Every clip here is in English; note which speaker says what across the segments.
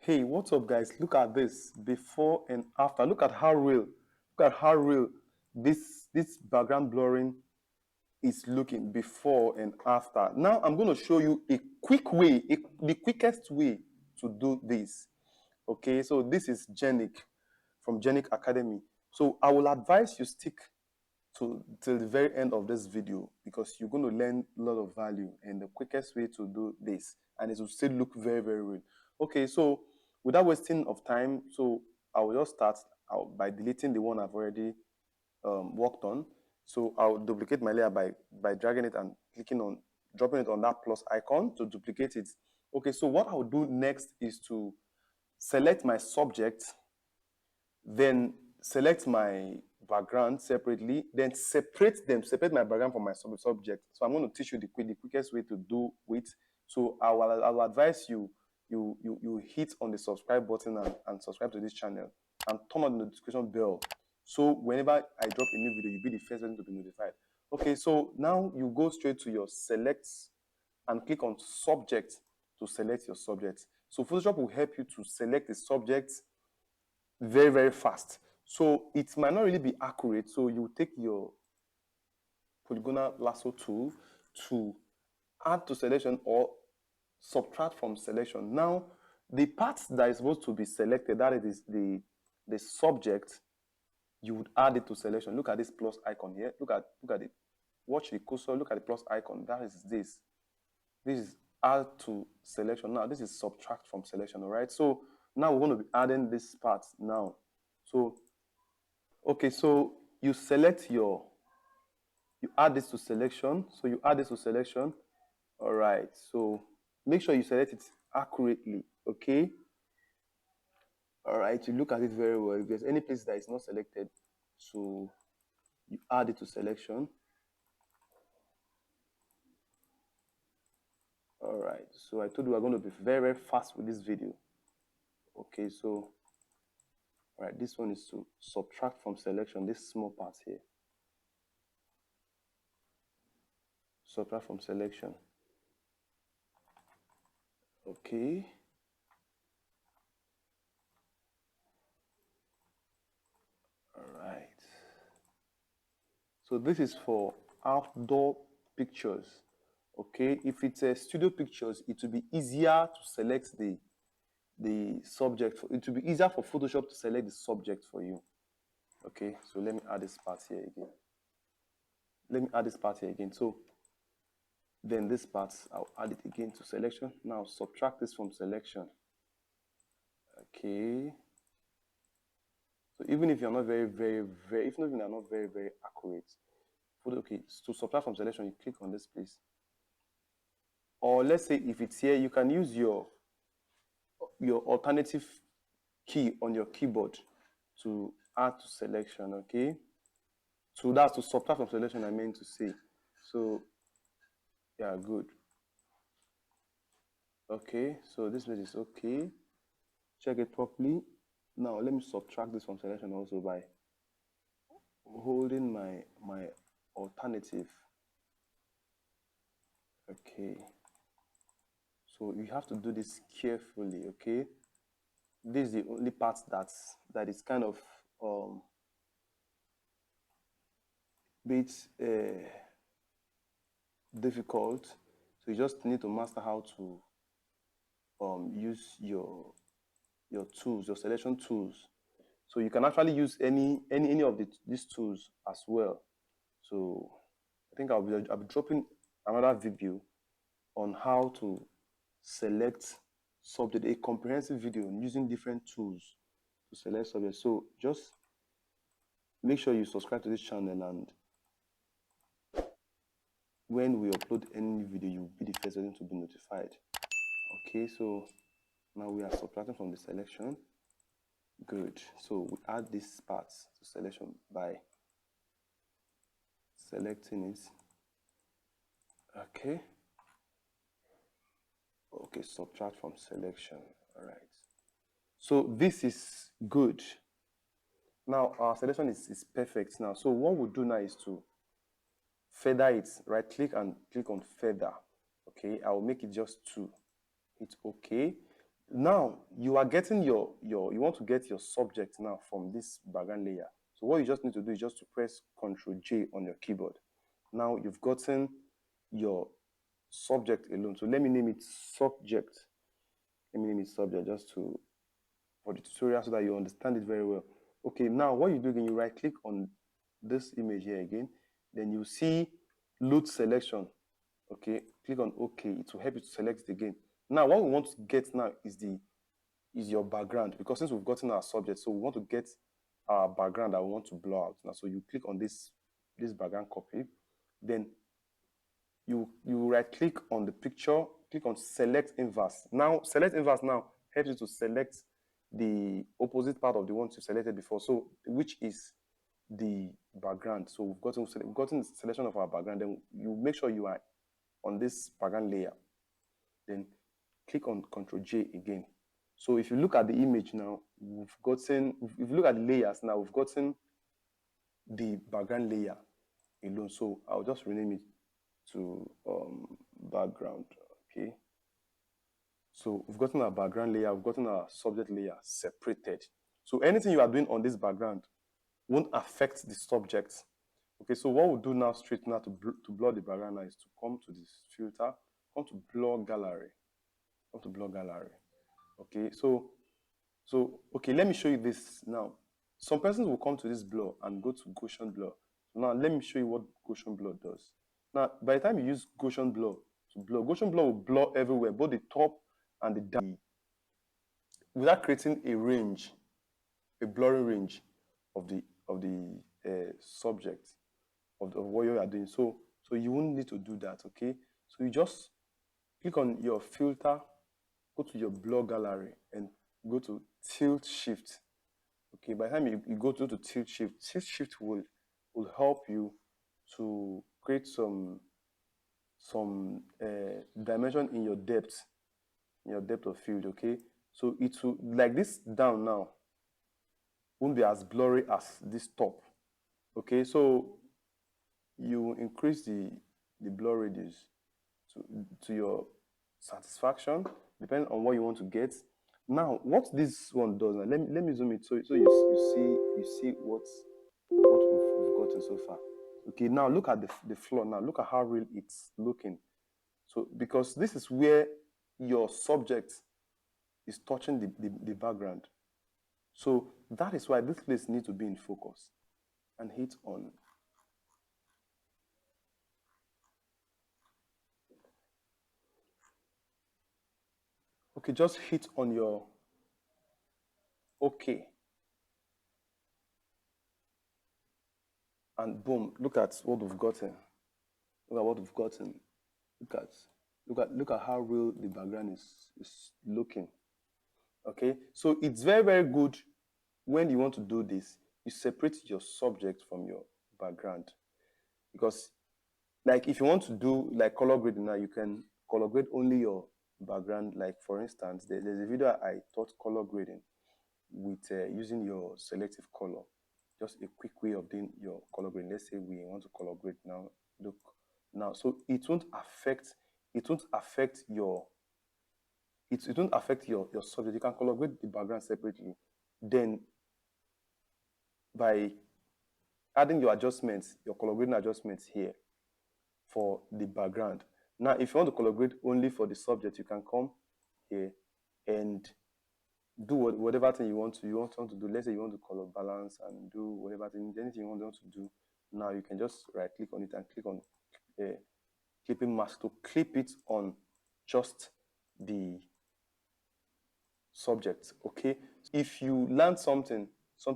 Speaker 1: Hey, what's up, guys? Look at this before and after. Look at how real this background blurring is looking before and after. Now I'm going to show you a quick way, the quickest way to do this. Okay, so this is Genic from Genic Academy. So I will advise you stick to till the very end of this video because you're going to learn a lot of value and the quickest way to do this, and it will still look very, very real. Okay, so without wasting of time, so I will just start out by deleting the one I've already worked on. So I'll duplicate my layer by dragging it and dropping it on that plus icon to duplicate it. Okay, so what I'll do next is to select my subject, then select my background separately, then separate my background from my subject. So I'm going to teach you the quickest way to do it. So I'll advise you hit on the subscribe button and subscribe to this channel and turn on the notification bell. So whenever I drop a new video, you'll be the first person to be notified. Okay, so now you go straight to your selects and click on subject to select your subject. So Photoshop will help you to select the subject very, very fast. So it might not really be accurate. So you take your polygonal lasso tool to add to selection or subtract from selection. Now, the parts that is supposed to be selected, that is the subject, you would add it to selection. Look at this plus icon here. Look at it. Watch the cursor. Look at the plus icon. That is this. This is add to selection. Now, this is subtract from selection. All right. So now we're going to be adding this part now. So okay, so you add this to selection. So you add this to selection. All right. So make sure you select it accurately. Okay. All right. You look at it very well. If there's any place that is not selected, so you add it to selection. All right. So I told you we're going to be very, very fast with this video. Okay. So, all right. This one is to subtract from selection. This small part here. Subtract from selection. Okay. All right. So this is for outdoor pictures. Okay. If it's a studio pictures, it will be easier to select the subject. It will be easier for Photoshop to select the subject for you. Okay. So let me add this part here again. So then this part, I'll add it again to selection. Now subtract this from selection. Okay. So even if you're not very, very accurate, okay, to subtract from selection, you click on this place. Or let's say if it's here, you can use your alternative key on your keyboard to add to selection. Okay. So that's to subtract from selection, I meant to say. So yeah, good. Okay, so this place is okay. Check it properly. Now let me subtract this from selection also by holding my alternative. Okay. So you have to do this carefully, okay? This is the only part that is kind of bit difficult. So you just need to master how to use your tools, your selection tools. So you can actually use any of these tools as well. So I think I'll be dropping another video on how to select subject, a comprehensive video using different tools to select subjects. So just make sure you subscribe to this channel, and when we upload any video, you'll be the first person to be notified. Okay, so now we are subtracting from the selection. Good. So we add these parts to selection by selecting it. Okay. Okay, subtract from selection. All right. So this is good. Now our selection is perfect now. So what we'll do now is to feather it. Right click and click on feather. Okay, I will make it just 2. Hit OK. Now you are getting you want to get your subject now from this background layer. So what you just need to do is just to press Ctrl J on your keyboard. Now you've gotten your subject alone. So let me name it subject. Let me name it subject just to for the tutorial so that you understand it very well. Okay, now what you do again, you right click on this image here again, then you see load selection. Okay, click on OK. It will help you to select it again. Now what we want to get now is your background, because since we've gotten our subject, so we want to get our background that we want to blur out. Now, so you click on this background copy, then you right click on the picture, click on select inverse. Now select inverse now helps you to select the opposite part of the one you selected before, so which is the background. So we've gotten selection of our background. Then you make sure you are on this background layer, then click on Ctrl J again. So if you look at the image now, if you look at the layers now, we've gotten the background layer alone. So I'll just rename it to background. Okay. So we've gotten our background layer, we've gotten our subject layer separated. So anything you are doing on this background won't affect the subject. Okay, so what we'll do now straight now to blur the background now is to come to this filter, come to blur gallery, come to blur gallery. Okay, so okay, let me show you this now. Some persons will come to this blur and go to Gaussian blur. Now let me show you what Gaussian blur does. Now, by the time you use Gaussian blur to blur, Gaussian blur will blur everywhere, both the top and the down, without creating a range, a blurring range of the subject of what you are doing. So you won't need to do that. Okay, so you just click on your filter, go to your blur gallery and go to tilt shift. Okay, by the time you go to tilt shift will help you to create some dimension in your depth of field. Okay, so it will, like this down now, won't be as blurry as this top. Okay, so you increase the blur radius to your satisfaction, depending on what you want to get. Now, what this one does, now, let me zoom it so you see what we've gotten so far. Okay, now look at the floor. Now look at how real it's looking. So because this is where your subject is touching the background. So that is why this place needs to be in focus, and hit on. Okay, just hit on your OK. And boom, look at what we've gotten. Look at what we've gotten. Look at how real the background is looking. Okay, so it's very, very good when you want to do this. You separate your subject from your background, because like if you want to do like color grading now, you can color grade only your background. Like for instance, there's a video I taught color grading with using your selective color. Just a quick way of doing your color grading. Let's say we want to color grade now. Look now, so it won't affect your it won't affect your subject. You can color grade the background separately. Then by adding your adjustments, your color grading adjustments here for the background. Now, if you want to color grade only for the subject, you can come here and do whatever thing you want to do. Let's say you want to color balance and do whatever thing, anything you want to do. Now you can just right click on it and click on clipping mask to clip it on just the subject. Okay, if you learned something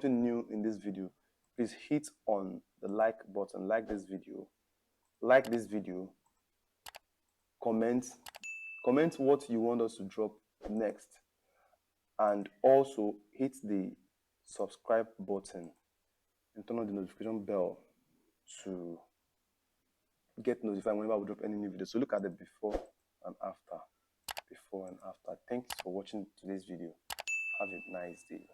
Speaker 1: new in this video, please hit on the like button, like this video, comment what you want us to drop next, and also hit the subscribe button and turn on the notification bell to get notified whenever we drop any new video. So look at the before and after. Thanks for watching today's video. Have a nice day.